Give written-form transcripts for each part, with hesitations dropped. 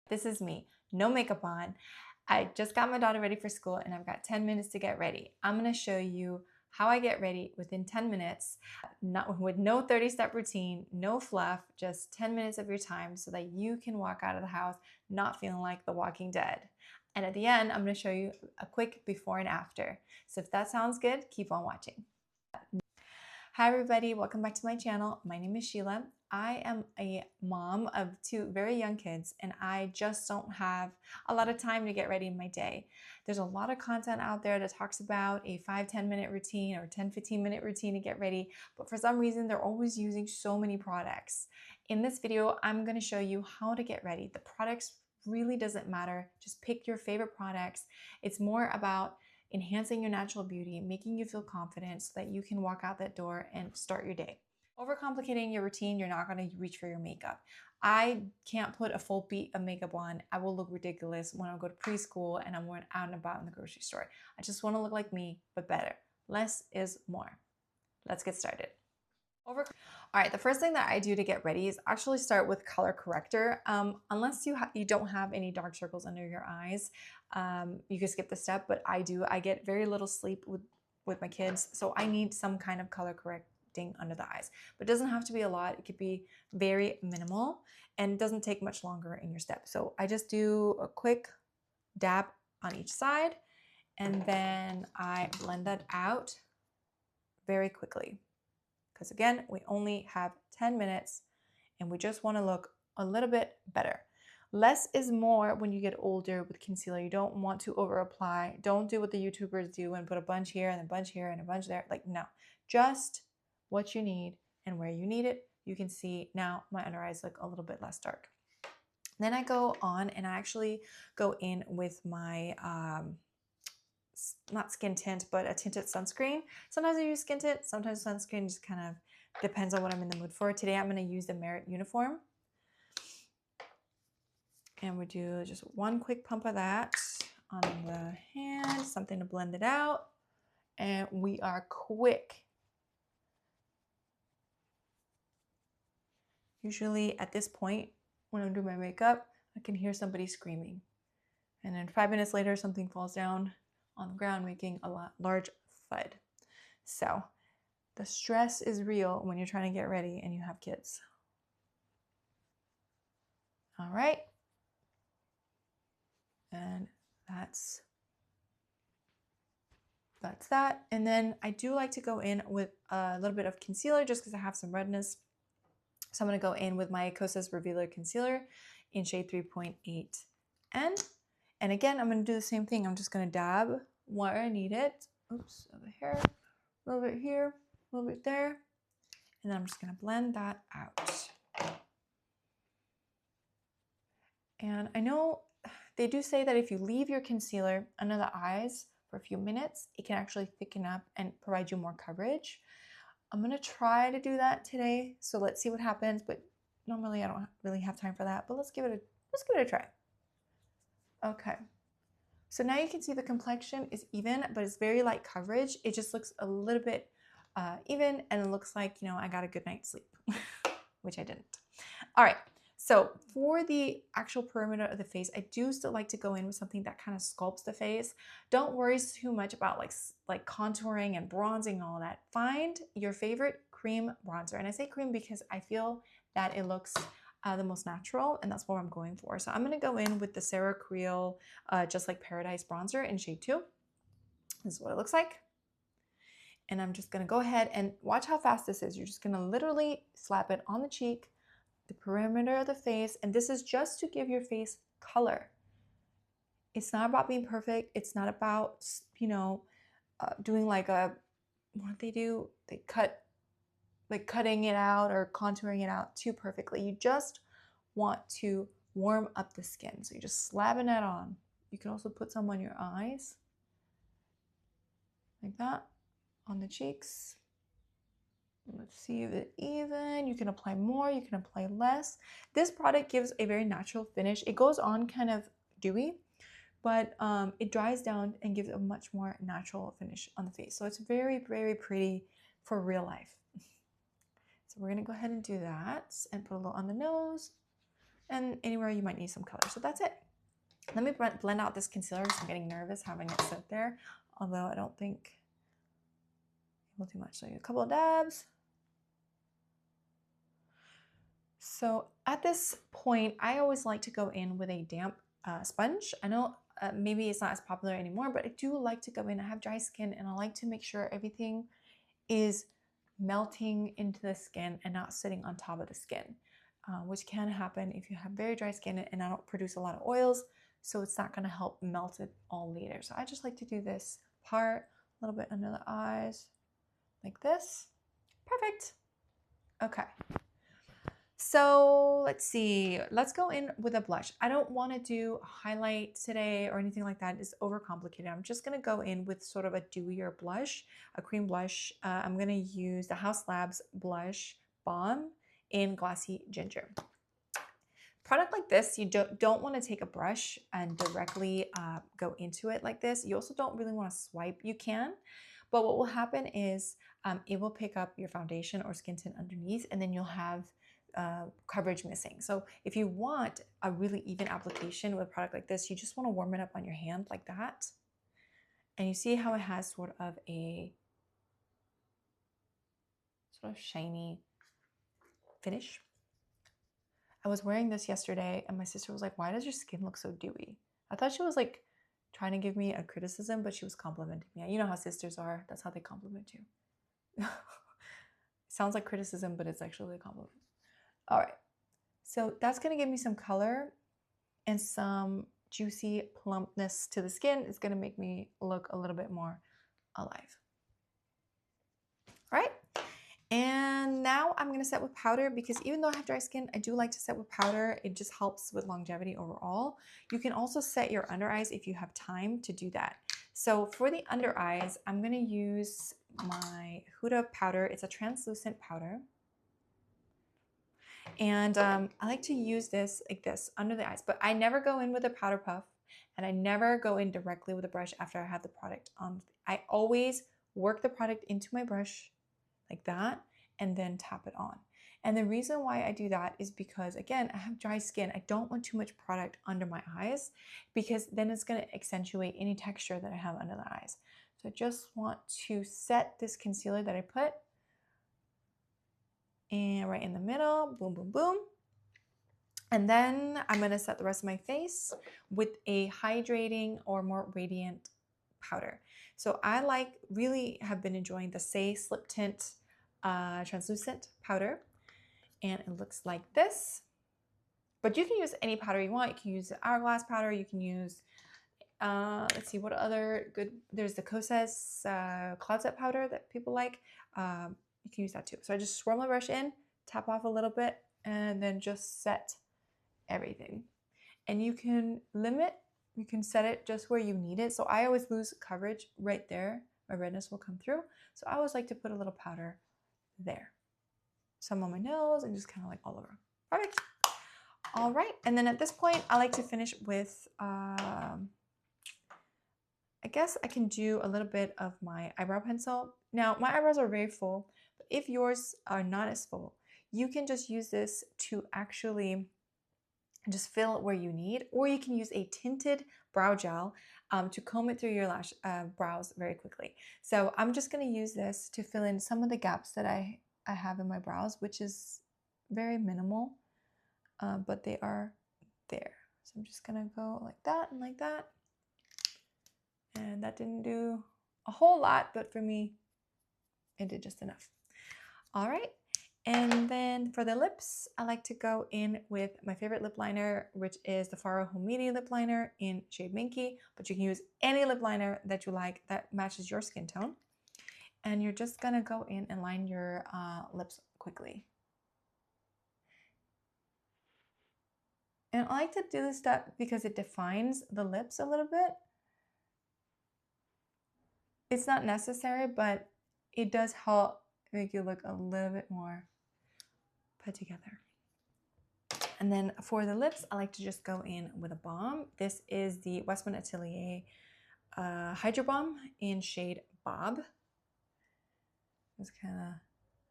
This is me, no makeup on. I just got my daughter ready for school and I've got 10 minutes to get ready. I'm gonna show you how I get ready within 10 minutes, not with no 30-step routine, no fluff, just 10 minutes of your time so that you can walk out of the house not feeling like the Walking Dead. And at the end, I'm gonna show you a quick before and after. So if that sounds good, keep on watching. Hi everybody, welcome back to my channel. My name is Sheila. I am a mom of two very young kids and I just don't have a lot of time to get ready in my day. There's a lot of content out there that talks about a 5-10 minute routine or 10-15 minute routine to get ready, but for some reason they're always using so many products. In this video, I'm going to show you how to get ready. The products really doesn't matter. Just pick your favorite products. It's more about enhancing your natural beauty, making you feel confident so that you can walk out that door and start your day. Overcomplicating your routine, you're not going to reach for your makeup. I can't put a full beat of makeup on. I will look ridiculous when I go to preschool and I'm out and about in the grocery store. I just want to look like me, but better. Less is more. Let's get started. All right, the first thing that I do to get ready is actually start with color corrector. Unless you don't have any dark circles under your eyes, you can skip the step, but I do. I get very little sleep with my kids, so I need some kind of color correcting under the eyes. But it doesn't have to be a lot. It could be very minimal and it doesn't take much longer in your step. So I just do a quick dab on each side and then I blend that out very quickly. Because again, we only have 10 minutes and we just want to look a little bit better. Less is more when you get older with concealer. You don't want to over apply. Don't do what the YouTubers do and put a bunch here and a bunch here and a bunch there. Like, no, just what you need and where you need it. You can see now my under eyes look a little bit less dark. Then I go on and I actually go in with my not skin tint, but a tinted sunscreen. Sometimes I use skin tint, sometimes sunscreen, just kind of depends on what I'm in the mood for. Today I'm going to use the Merit Uniform. And we do just one quick pump of that on the hand, something to blend it out. And we are quick. Usually at this point, when I'm doing my makeup, I can hear somebody screaming. And then 5 minutes later, something falls down on the ground, making a large thud. So the stress is real when you're trying to get ready and you have kids. All right. And that's that. And then I do like to go in with a little bit of concealer just because I have some redness. So I'm going to go in with my Kosas Revealer Concealer in shade 3.8N. And again, I'm going to do the same thing. I'm just going to dab where I need it. Oops, over here, a little bit here, a little bit there. And then I'm just going to blend that out. And I know they do say that if you leave your concealer under the eyes for a few minutes, it can actually thicken up and provide you more coverage. I'm going to try to do that today. So let's see what happens. But normally I don't really have time for that. But let's give it a try. Okay, so now you can see the complexion is even, but it's very light coverage. It just looks a little bit even, and it looks like, you know, I got a good night's sleep, which I didn't. All right, so for the actual perimeter of the face, I do still like to go in with something that kind of sculpts the face. Don't worry too much about like contouring and bronzing and all that. Find your favorite cream bronzer, and I say cream because I feel that it looks the most natural, and that's what I'm going for. So I'm going to go in with the Sarah Creel Just Like Paradise bronzer in shade 2. This is what it looks like. And I'm just going to go ahead and watch how fast this is. You're just going to literally slap it on the cheek, the perimeter of the face, and this is just to give your face color. It's not about being perfect. It's not about, you know, doing like what they do? They cutting it out or contouring it out too perfectly. You just want to warm up the skin. So you're just slapping that on. You can also put some on your eyes, like that, on the cheeks. Let's see if it's even. You can apply more, you can apply less. This product gives a very natural finish. It goes on kind of dewy, but it dries down and gives a much more natural finish on the face. So it's very, very pretty for real life. So we're going to go ahead and do that and put a little on the nose, and anywhere you might need some color. So that's it. Let me blend out this concealer because I'm getting nervous having it sit there, although I don't think it will do much. So a couple of dabs. So at this point, I always like to go in with a damp sponge. I know maybe it's not as popular anymore, but I do like to go in. I have dry skin and I like to make sure everything is melting into the skin and not sitting on top of the skin, which can happen if you have very dry skin and I don't produce a lot of oils. So it's not going to help melt it all later. So I just like to do this part, a little bit under the eyes, like this. Perfect. Okay. So let's see. Let's go in with a blush. I don't want to do a highlight today or anything like that. It's overcomplicated. I'm just going to go in with sort of a dewier blush, a cream blush. I'm going to use the Haus Labs blush balm in Glossy Ginger. Product like this, you don't want to take a brush and directly go into it like this. You also don't really want to swipe. You can, but what will happen is it will pick up your foundation or skin tint underneath, and then you'll have coverage missing. So if you want a really even application with a product like this, you just want to warm it up on your hand like that. And you see how it has sort of a shiny finish. I was wearing this yesterday and my sister was like, why does your skin look so dewy? I thought she was like trying to give me a criticism, but she was complimenting me. You know how sisters are. That's how they compliment you. Sounds like criticism, but it's actually a compliment. All right. So that's going to give me some color and some juicy plumpness to the skin. It's going to make me look a little bit more alive. All right. And now I'm going to set with powder because even though I have dry skin, I do like to set with powder. It just helps with longevity overall. You can also set your under eyes if you have time to do that. So for the under eyes, I'm going to use my Huda powder. It's a translucent powder. And I like to use this like this under the eyes, but I never go in with a powder puff and I never go in directly with a brush after I have the product on. I always work the product into my brush like that and then tap it on. And the reason why I do that is because, again, I have dry skin. I don't want too much product under my eyes because then it's going to accentuate any texture that I have under the eyes. So I just want to set this concealer that I put and right in the middle, boom, boom, boom. And then I'm going to set the rest of my face with a hydrating or more radiant powder. So I really have been enjoying the Say Slip Tint translucent powder. And it looks like this. But you can use any powder you want. You can use the Hourglass powder. You can use, let's see, what other good, there's the Kosas Cloud Set powder that people like. You can use that too. So I just swirl my brush in, tap off a little bit, and then just set everything. And you can you can set it just where you need it. So I always lose coverage right there. My redness will come through. So I always like to put a little powder there. Some on my nose and just kind of like all over. Perfect. All right. And then at this point, I like to finish with, I guess I can do a little bit of my eyebrow pencil. Now, my eyebrows are very full, but if yours are not as full, you can just use this to actually just fill it where you need, or you can use a tinted brow gel to comb it through your brows very quickly. So I'm just going to use this to fill in some of the gaps that I have in my brows, which is very minimal, but they are there. So I'm just going to go like that and like that. And that didn't do a whole lot, but for me, it did just enough. All right. And then for the lips, I like to go in with my favorite lip liner, which is the Faro Homemade lip liner in shade Minky, but you can use any lip liner that you like that matches your skin tone. And you're just gonna go in and line your lips quickly. And I like to do this step because it defines the lips a little bit. It's not necessary, but it does help make you look a little bit more put together. And then for the lips, I like to just go in with a balm. This is the Westman Atelier Hydro Balm in shade Bob. Just kind of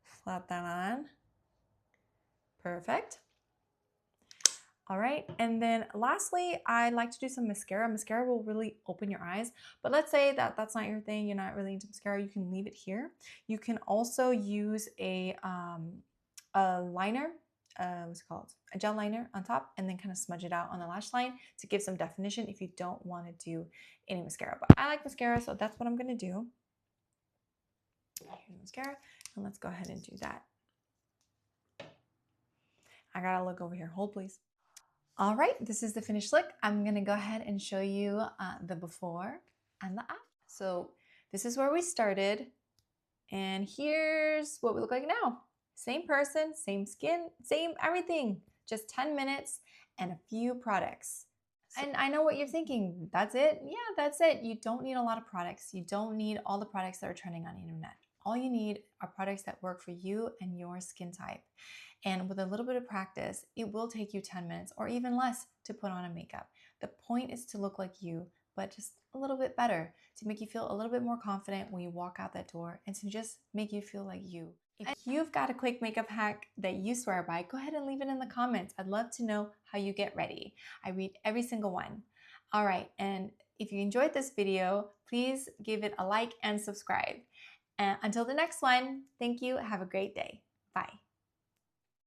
flap that on. Perfect. All right, and then lastly, I like to do some mascara. Mascara will really open your eyes, but let's say that that's not your thing, you're not really into mascara, you can leave it here. You can also use a liner, what's it called? A gel liner on top, and then kind of smudge it out on the lash line to give some definition if you don't want to do any mascara. But I like mascara, so that's what I'm gonna do. Here's mascara, and let's go ahead and do that. I gotta look over here, hold please. All right, this is the finished look. I'm gonna go ahead and show you the before and the after. So this is where we started, and here's what we look like now. Same person, same skin, same everything. Just 10 minutes and a few products. And I know what you're thinking, that's it? Yeah, that's it. You don't need a lot of products. You don't need all the products that are trending on the internet. All you need are products that work for you and your skin type. And with a little bit of practice, it will take you 10 minutes or even less to put on a makeup. The point is to look like you, but just a little bit better, to make you feel a little bit more confident when you walk out that door, and to just make you feel like you. If you've got a quick makeup hack that you swear by, go ahead and leave it in the comments. I'd love to know how you get ready. I read every single one. All right, and if you enjoyed this video, please give it a like and subscribe. And until the next one, thank you. Have a great day. Bye.